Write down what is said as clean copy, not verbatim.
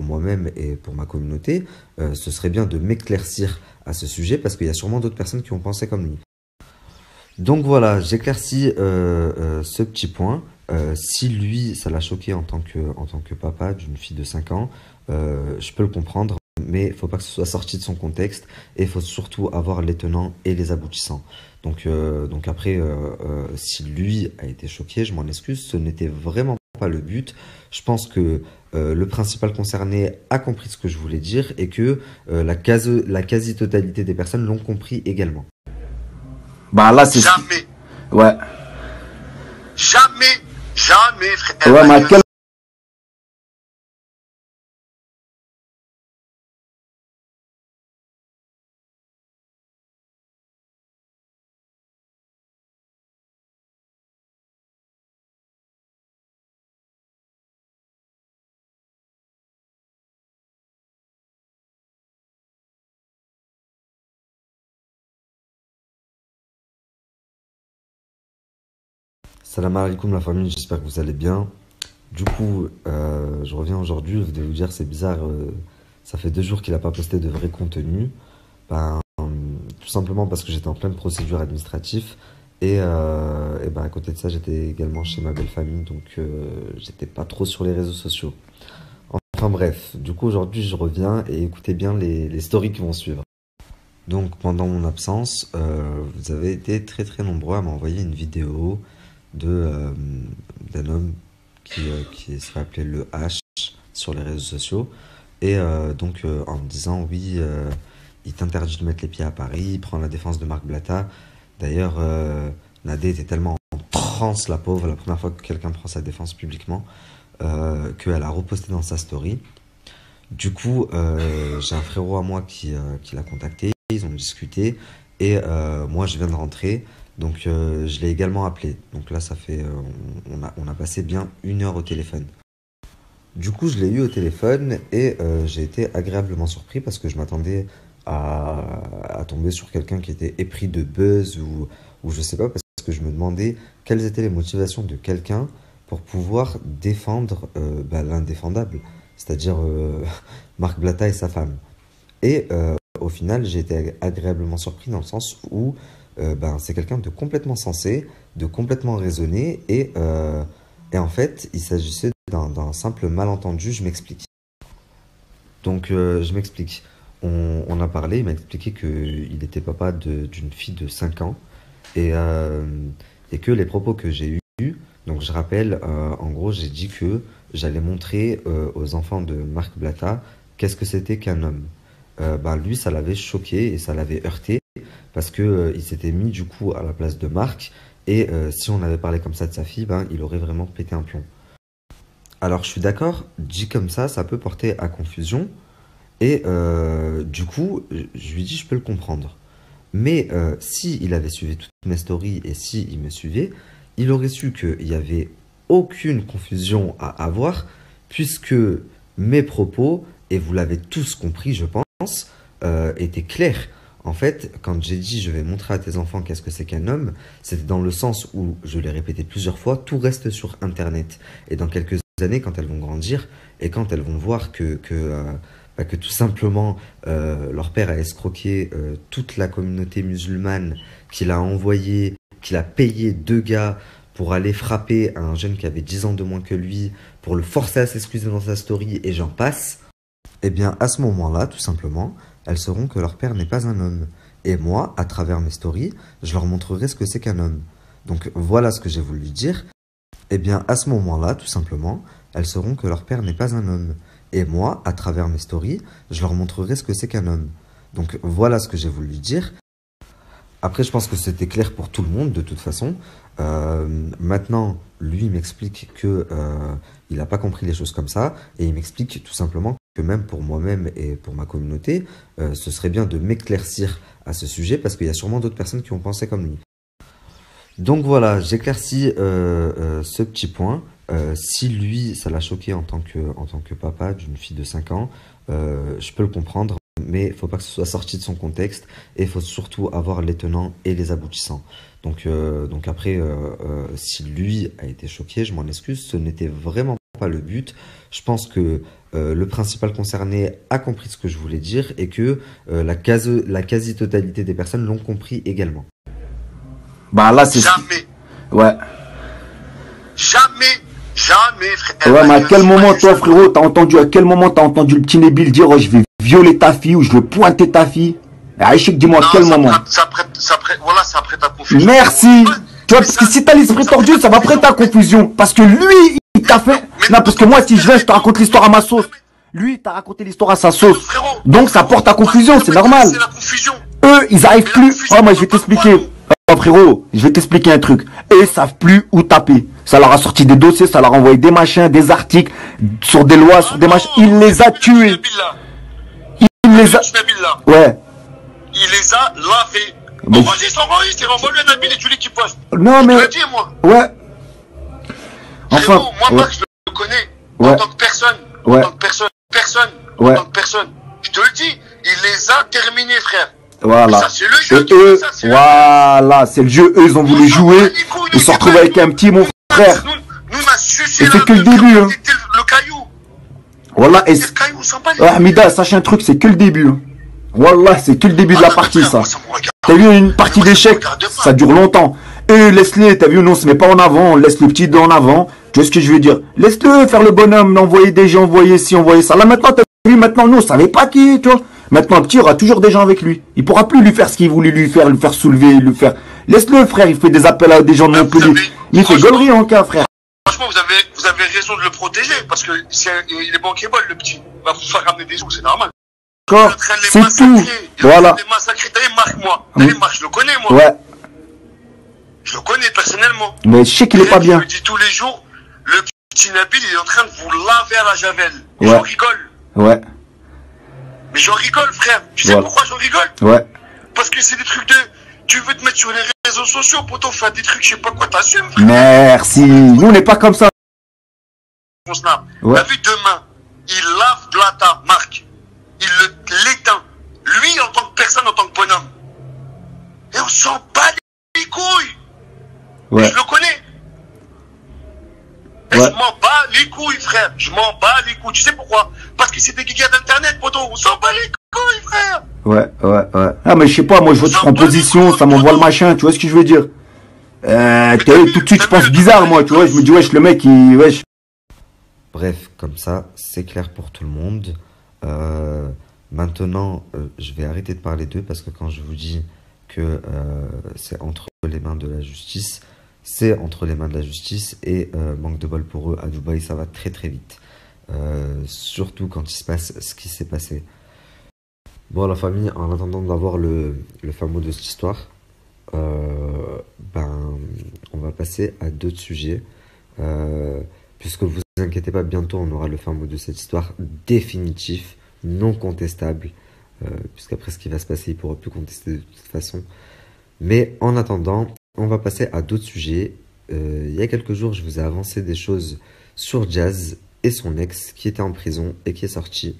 moi-même et pour ma communauté, ce serait bien de m'éclaircir à ce sujet parce qu'il y a sûrement d'autres personnes qui ont pensé comme lui. Donc voilà, j'éclaircis ce petit point. Si lui, ça l'a choqué en tant que papa d'une fille de 5 ans, je peux le comprendre, mais il ne faut pas que ce soit sorti de son contexte et il faut surtout avoir les tenants et les aboutissants. Donc après, si lui a été choqué, je m'en excuse, ce n'était vraiment pas le but. Je pense que le principal concerné a compris ce que je voulais dire et que la quasi-totalité des personnes l'ont compris également. Bah là, c'est... Jamais, Ouais. jamais, jamais, frère. Ouais, mais à quel... Salam alaikum la famille, j'espère que vous allez bien. Du coup, je reviens aujourd'hui, je vais vous dire c'est bizarre, ça fait 2 jours qu'il n'a pas posté de vrai contenu. Tout simplement parce que j'étais en pleine procédure administrative et ben, à côté de ça j'étais également chez ma belle famille, donc j'étais pas trop sur les réseaux sociaux. Enfin bref, du coup aujourd'hui je reviens et écoutez bien les stories qui vont suivre. Donc pendant mon absence, vous avez été très très nombreux à m'envoyer une vidéo d'un homme qui se fait appeler le H sur les réseaux sociaux. Et en me disant oui, il t'interdit de mettre les pieds à Paris, il prend la défense de Marc Blatta. D'ailleurs, Nadé était tellement en transe, la pauvre, la première fois que quelqu'un prend sa défense publiquement, qu'elle a reposté dans sa story. Du coup, j'ai un frérot à moi qui l'a contacté, ils ont discuté, et moi je viens de rentrer, donc je l'ai également appelé. Donc là, ça fait, on a passé bien 1 heure au téléphone. Du coup, je l'ai eu au téléphone et j'ai été agréablement surpris parce que je m'attendais à tomber sur quelqu'un qui était épris de buzz ou je sais pas, parce que je me demandais quelles étaient les motivations de quelqu'un pour pouvoir défendre l'indéfendable, c'est-à-dire Marc Blatta et sa femme. Et au final, j'ai été agréablement surpris dans le sens où c'est quelqu'un de complètement sensé, de complètement raisonné et en fait, il s'agissait d'un simple malentendu, je m'explique. Donc, je m'explique. On a parlé, il m'a expliqué qu'il était papa d'une fille de 5 ans et que les propos que j'ai eus, donc je rappelle, en gros, j'ai dit que j'allais montrer aux enfants de Marc Blatta qu'est-ce que c'était qu'un homme. Lui, ça l'avait choqué et ça l'avait heurté parce que il s'était mis du coup à la place de Marc et si on avait parlé comme ça de sa fille, il aurait vraiment pété un plomb. Alors je suis d'accord, dit comme ça peut porter à confusion. Et du coup, je lui dis, je peux le comprendre. Mais si il avait suivi toutes mes stories et si il me suivait, il aurait su qu'il n'y avait aucune confusion à avoir, puisque mes propos, et vous l'avez tous compris, je pense, étaient clairs. En fait, quand j'ai dit je vais montrer à tes enfants qu'est-ce que c'est qu'un homme, c'était dans le sens où, je l'ai répété plusieurs fois, tout reste sur Internet. Et dans quelques années, quand elles vont grandir et quand elles vont voir que tout simplement leur père a escroqué toute la communauté musulmane, qu'il a envoyé, qu'il a payé 2 gars pour aller frapper un jeune qui avait 10 ans de moins que lui, pour le forcer à s'excuser dans sa story et j'en passe, eh bien à ce moment-là, tout simplement, elles sauront que leur père n'est pas un homme. Et moi, à travers mes stories, je leur montrerai ce que c'est qu'un homme. Donc voilà ce que j'ai voulu dire. Eh bien à ce moment-là, tout simplement, elles sauront que leur père n'est pas un homme. Et moi, à travers mes stories, je leur montrerai ce que c'est qu'un homme. Donc voilà ce que j'ai voulu dire. Après, je pense que c'était clair pour tout le monde, de toute façon. Maintenant, lui m'explique que il n'a pas compris les choses comme ça. Et il m'explique tout simplement que même pour moi-même et pour ma communauté, ce serait bien de m'éclaircir à ce sujet parce qu'il y a sûrement d'autres personnes qui ont pensé comme lui. Donc voilà, j'éclaircis ce petit point. Si lui, ça l'a choqué en tant que papa d'une fille de 5 ans, je peux le comprendre, mais il ne faut pas que ce soit sorti de son contexte et il faut surtout avoir les tenants et les aboutissants. Donc après, si lui a été choqué, je m'en excuse, ce n'était vraiment pas le but. Je pense que le principal concerné a compris ce que je voulais dire et que la quasi-totalité des personnes l'ont compris également. Bah là, c'est... Jamais, Ouais. jamais, frère. Ouais, mais à quel moment, toi, frérot, à quel moment t'as entendu le petit Nabil dire, oh, je vais violer ta fille ou je vais pointer ta fille? Aïchik, dis-moi à quel moment? Voilà, ça prête à confusion. Merci. Tu vois, Mais parce que ça- si t'as l'esprit tordu, ça va prêter à confusion. Parce que lui, il t'a fait... Non, parce que moi, si je viens, je te raconte l'histoire à ma sauce. Lui, il t'a raconté l'histoire à sa sauce. Frérot, Donc, ça porte à confusion, c'est normal. C'est la confusion. Eux, ils arrivent Mais la plus... confusion, Oh, moi, je vais on peut pas t'expliquer. croire, Oh, frérot, je vais t'expliquer un truc. Eux, ils savent plus où taper. Ça leur a sorti des dossiers, ça leur a envoyé des machins, des articles, sur des lois, sur des machins. Il les a tués. Il les a... Nabil, là, Ouais. il les a lavés. Mais- Bon, vas-y, s'enregistre et renvoie-le à Nabil et tu lui qui poste. Non, Je te mais... le dis, moi. Ouais. Enfin... Frérot, moi, ouais. Marc, je le connais. Ouais. En tant que personne. Ouais. En tant que personne. Ouais. En tant que personne. Je te le dis, il les a terminés, frère. Voilà. Ça, c'est le jeu Et qui fait eux, ça, c'est le voilà, c'est le jeu. Eux, ils ont voulu jouer. Ils se sont retrouvés avec un petit, mon frère. Nous, on a sucé Et c'est que le début, hein. le caillou. Voilà, et... Le caillou, on s'en bat les Ouais, Hamida, sache un truc, c'est que le début. Hein. Wallah, c'est que le début de la partie, ça. T'as vu une partie d'échecs, ça dure longtemps. Et laisse-les, t'as vu, nous on se met pas en avant, on laisse le petit en avant. Tu vois ce que je veux dire? Laisse-le faire le bonhomme, envoyer des gens, envoyer ci, envoyer ça. Là maintenant, t'as vu, maintenant nous on savait pas qui, tu vois. Maintenant le petit aura toujours des gens avec lui. Il pourra plus lui faire ce qu'il voulait lui faire soulever, lui faire. Laisse-le, frère, il fait des appels à des gens de Montpellier. Mais il fait gaulerie en cas, frère. Franchement, vous avez raison de le protéger, parce que il est bankable, le petit. Il va vous faire ramener des sous, c'est normal. D'accord, c'est tout. Voilà. Les massacrer, t'as vu, Marc, moi. T'as vu, Marc, je le connais, moi. Ouais. Je le connais personnellement. Mais je sais qu'il est pas bien. Je le dis tous les jours, le petit Nabil, il est en train de vous laver à la javel. Et Ouais. j'en rigole. Ouais. Mais j'en rigole, frère. Tu sais Voilà. pourquoi j'en rigole? Ouais. Parce que c'est des trucs de... Tu veux te mettre sur les réseaux sociaux, pourtant faire des trucs, je sais pas quoi, t'assumes, frère. Merci. Nous on n'est pas comme ça. Mon snap. Ouais. T'as vu, demain, il lave Blata, Marc. Il l'éteint. Lui, en tant que personne, en tant que bonhomme. Et on s'en bat les couilles. Ouais. Je le connais. Et Ouais. je m'en bats les couilles, frère. Je m'en bats les couilles. Tu sais pourquoi? Parce que c'est des gigas d'internet, poto. On s'en bat les couilles, frère. Ouais. Ah, mais je sais pas, moi je vois en position, ça m'envoie le machin, tu vois ce que je veux dire? Tout de suite je pense bizarre, moi, tu vois, je me dis, wesh, le mec, il, wesh. Bref, comme ça, c'est clair pour tout le monde. Maintenant, je vais arrêter de parler d'eux parce que quand je vous dis que c'est entre les mains de la justice, c'est entre les mains de la justice et manque de bol pour eux, à Dubaï, ça va très très vite. Surtout quand il se passe ce qui s'est passé. Bon, la famille, en attendant d'avoir le fin mot de cette histoire, on va passer à d'autres sujets. Puisque vous inquiétez pas, bientôt on aura le fin mot de cette histoire définitif, non contestable, puisqu'après ce qui va se passer, il ne pourra plus contester de toute façon. Mais en attendant, on va passer à d'autres sujets. Il y a quelques jours, je vous ai avancé des choses sur Jazz et son ex qui était en prison et qui est sorti.